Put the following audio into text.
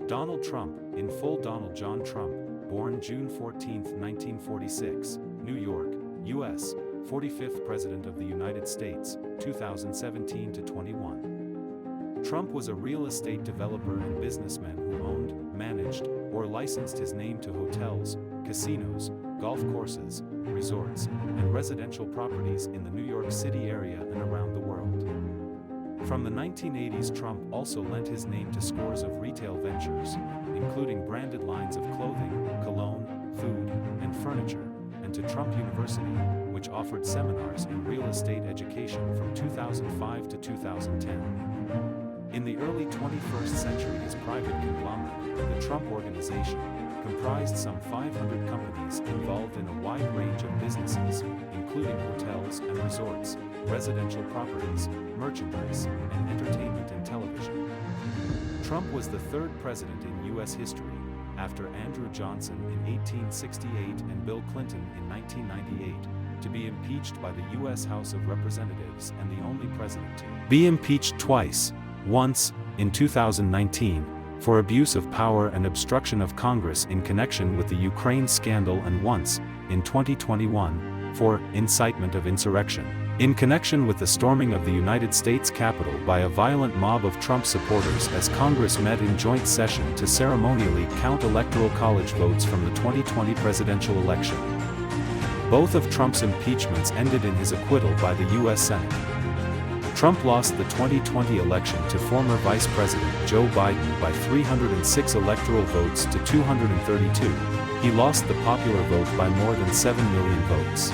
Donald Trump, in full Donald John Trump, born June 14, 1946, New York, U.S., 45th President of the United States, 2017 to 21. Trump was a real estate developer and businessman who owned, managed, or licensed his name to hotels, casinos, golf courses, resorts, and residential properties in the New York City area and around the world. From the 1980s, Trump also lent his name to scores of retail ventures, including branded lines of clothing, cologne, food, and furniture, and to Trump University, which offered seminars in real estate education from 2005 to 2010. In the early 21st century, his private conglomerate, the Trump Organization, comprised some 500 companies involved in a wide range of businesses, including hotels and resorts, residential properties, merchandise, and entertainment and television. Trump was the third president in U.S. history, after Andrew Johnson in 1868 and Bill Clinton in 1998, to be impeached by the U.S. House of Representatives and the only president to be impeached twice, once, in 2019, for abuse of power and obstruction of Congress in connection with the Ukraine scandal, and once, in 2021, for incitement of insurrection, in connection with the storming of the United States Capitol by a violent mob of Trump supporters as Congress met in joint session to ceremonially count Electoral College votes from the 2020 presidential election. Both of Trump's impeachments ended in his acquittal by the U.S. Senate. Trump lost the 2020 election to former Vice President Joe Biden by 306 electoral votes to 232. He lost the popular vote by more than 7 million votes.